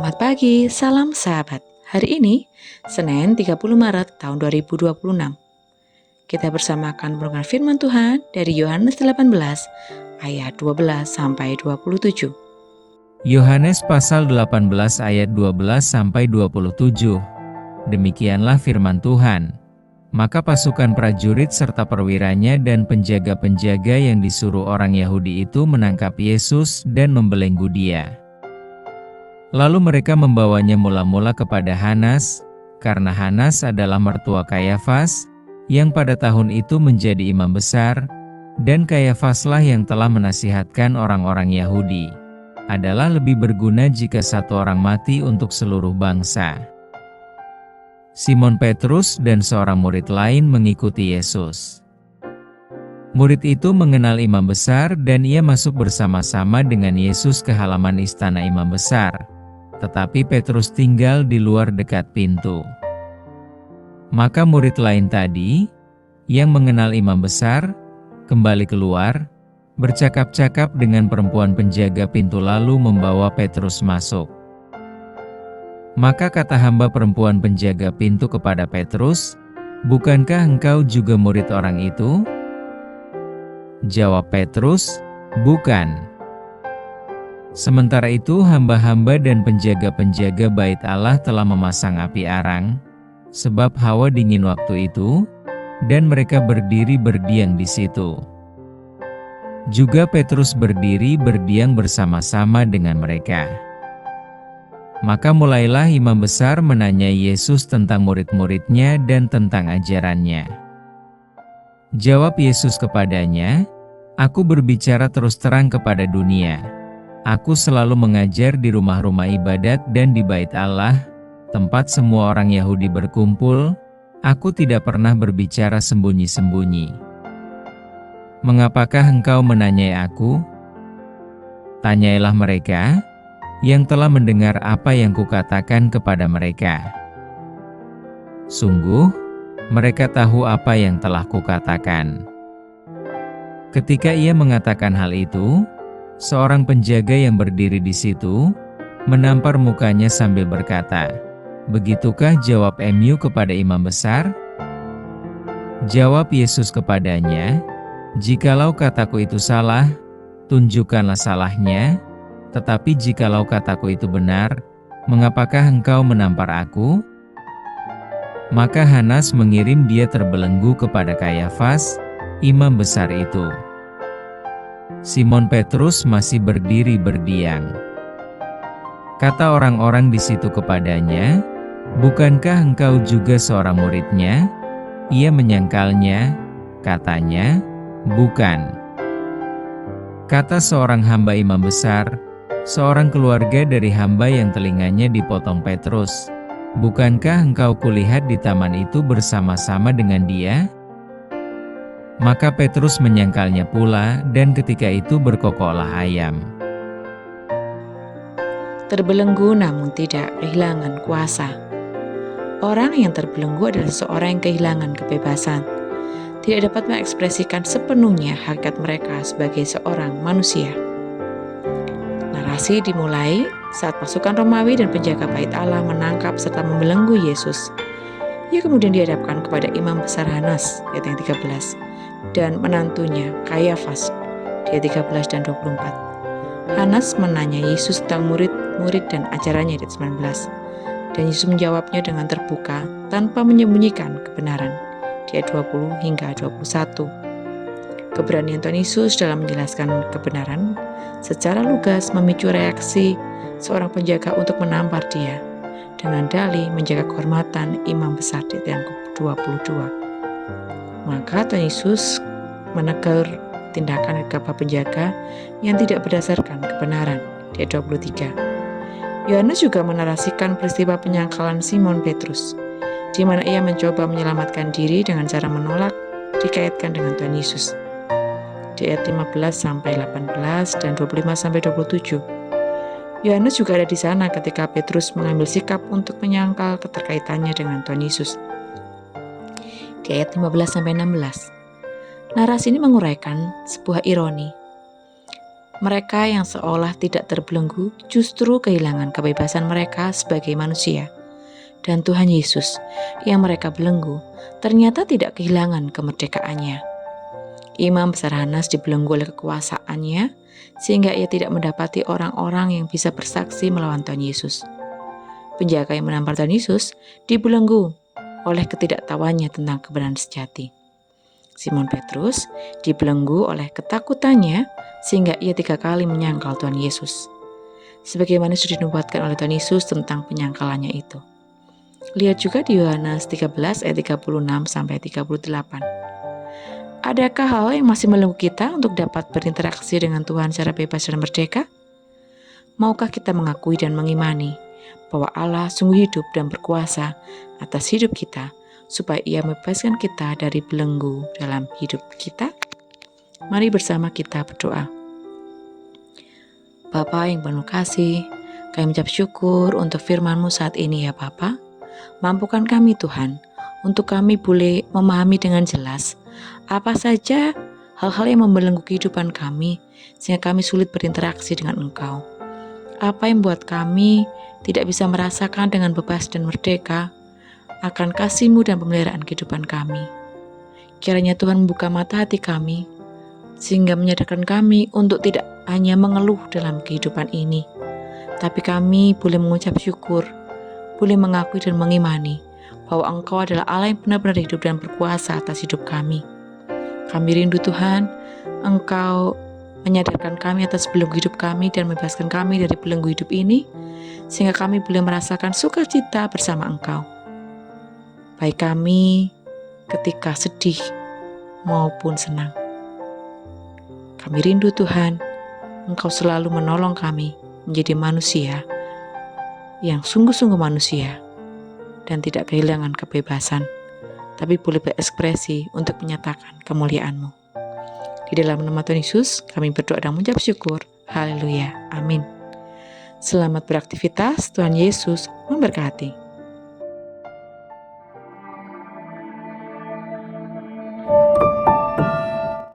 Selamat pagi, salam sahabat. Hari ini, Senin 30 Maret tahun 2026. Kita bersamakan merenungkan firman Tuhan dari Yohanes 18 ayat 12 sampai 27. Yohanes pasal 18 ayat 12 sampai 27. Demikianlah firman Tuhan. Maka pasukan prajurit serta perwiranya dan penjaga-penjaga yang disuruh orang Yahudi itu menangkap Yesus dan membelenggu Dia. Lalu mereka membawanya mula-mula kepada Hanas, karena Hanas adalah mertua Kayafas, yang pada tahun itu menjadi imam besar, dan Kayafaslah yang telah menasihatkan orang-orang Yahudi. Adalah lebih berguna jika satu orang mati untuk seluruh bangsa. Simon Petrus dan seorang murid lain mengikuti Yesus. Murid itu mengenal imam besar dan ia masuk bersama-sama dengan Yesus ke halaman istana imam besar. Tetapi Petrus tinggal di luar dekat pintu. Maka murid lain tadi, yang mengenal imam besar, kembali keluar, bercakap-cakap dengan perempuan penjaga pintu lalu membawa Petrus masuk. Maka kata hamba perempuan penjaga pintu kepada Petrus, "Bukankah engkau juga murid orang itu?" Jawab Petrus, "Bukan." Sementara itu hamba-hamba dan penjaga-penjaga bait Allah telah memasang api arang, sebab hawa dingin waktu itu, dan mereka berdiri berdiam di situ. Juga Petrus berdiri berdiam bersama-sama dengan mereka. Maka mulailah imam besar menanyai Yesus tentang murid-muridnya dan tentang ajarannya. Jawab Yesus kepadanya, "Aku berbicara terus terang kepada dunia. Aku selalu mengajar di rumah-rumah ibadat dan di bait Allah, tempat semua orang Yahudi berkumpul. Aku tidak pernah berbicara sembunyi-sembunyi. Mengapakah engkau menanyai aku? Tanyailah mereka, yang telah mendengar apa yang kukatakan kepada mereka. Sungguh, mereka tahu apa yang telah kukatakan." Ketika ia mengatakan hal itu, seorang penjaga yang berdiri di situ, menampar mukanya sambil berkata, "Begitukah jawab MU kepada imam besar?" Jawab Yesus kepadanya, "Jikalau kataku itu salah, tunjukkanlah salahnya, tetapi jikalau kataku itu benar, mengapakah engkau menampar aku?" Maka Hanas mengirim dia terbelenggu kepada Kayafas, imam besar itu. Simon Petrus masih berdiri berdiam. Kata orang-orang di situ kepadanya, "Bukankah engkau juga seorang muridnya?" Ia menyangkalnya, katanya, "Bukan." Kata seorang hamba imam besar, seorang keluarga dari hamba yang telinganya dipotong Petrus, "Bukankah engkau kulihat di taman itu bersama-sama dengan dia?" Maka Petrus menyangkalnya pula, dan ketika itu berkokoklah ayam. Terbelenggu namun tidak kehilangan kuasa. Orang yang terbelenggu adalah seorang yang kehilangan kebebasan. Tidak dapat mengekspresikan sepenuhnya hakikat mereka sebagai seorang manusia. Narasi dimulai saat pasukan Romawi dan penjaga bait Allah menangkap serta membelenggu Yesus. Ia kemudian dihadapkan kepada imam besar Hanas, ayat yang 13, dan menantunya Kayafas, ayat 13 dan 24. Hanas menanya Yesus tentang murid-murid dan ajarannya, ayat 19. Dan Yesus menjawabnya dengan terbuka tanpa menyembunyikan kebenaran, ayat 20 hingga 21. Keberanian Tuhan Yesus dalam menjelaskan kebenaran secara lugas memicu reaksi seorang penjaga untuk menampar dia dengan dalih menjaga kehormatan imam besar, ayat yang ke-22. Maka Tuhan Yesus menegur tindakan gegabah penjaga yang tidak berdasarkan kebenaran, ayat 23. Yohanes juga menarasikan peristiwa penyangkalan Simon Petrus, di mana ia mencoba menyelamatkan diri dengan cara menolak dikaitkan dengan Tuhan Yesus. Di ayat 15 sampai 18 dan 25 sampai 27. Yohanes juga ada di sana ketika Petrus mengambil sikap untuk menyangkal keterkaitannya dengan Tuhan Yesus. Di ayat 15 sampai 16. Narasi ini menguraikan sebuah ironi. Mereka yang seolah tidak terbelenggu justru kehilangan kebebasan mereka sebagai manusia. Dan Tuhan Yesus yang mereka belenggu ternyata tidak kehilangan kemerdekaannya. Imam besar Hanas dibelenggu oleh kekuasaannya sehingga ia tidak mendapati orang-orang yang bisa bersaksi melawan Tuhan Yesus. Penjaga yang menampar Tuhan Yesus dibelenggu oleh ketidaktahuannya tentang kebenaran sejati. Simon Petrus dibelenggu oleh ketakutannya sehingga ia 3 kali menyangkal Tuhan Yesus. Sebagaimana sudah dinubuatkan oleh Tuhan Yesus tentang penyangkalannya itu. Lihat juga di Yohanes 13 ayat 36 sampai 38. Adakah hal yang masih melenggu kita untuk dapat berinteraksi dengan Tuhan secara bebas dan merdeka? Maukah kita mengakui dan mengimani bahwa Allah sungguh hidup dan berkuasa atas hidup kita, supaya Ia membebaskan kita dari belenggu dalam hidup kita? Mari bersama kita berdoa. Bapa yang penuh kasih, kami mengucap syukur untuk firman-Mu saat ini ya Bapa. Mampukan kami Tuhan, untuk kami boleh memahami dengan jelas apa saja hal-hal yang membelenggu kehidupan kami, sehingga kami sulit berinteraksi dengan Engkau. Apa yang membuat kami tidak bisa merasakan dengan bebas dan merdeka akan kasih-Mu dan pemeliharaan kehidupan kami. Kiranya Tuhan membuka mata hati kami, sehingga menyadarkan kami untuk tidak hanya mengeluh dalam kehidupan ini, tapi kami boleh mengucap syukur, boleh mengakui dan mengimani bahwa Engkau adalah Allah yang benar-benar hidup dan berkuasa atas hidup kami. Kami rindu Tuhan, Engkau menyadarkan kami atas belenggu hidup kami dan membebaskan kami dari belenggu hidup ini, sehingga kami boleh merasakan sukacita bersama Engkau. Baik kami ketika sedih maupun senang. Kami rindu Tuhan, Engkau selalu menolong kami menjadi manusia yang sungguh-sungguh manusia dan tidak kehilangan kebebasan, tapi boleh berekspresi untuk menyatakan kemuliaan-Mu. Di dalam nama Tuhan Yesus, kami berdoa dan mengucap syukur. Haleluya. Amin. Selamat beraktivitas. Tuhan Yesus memberkati.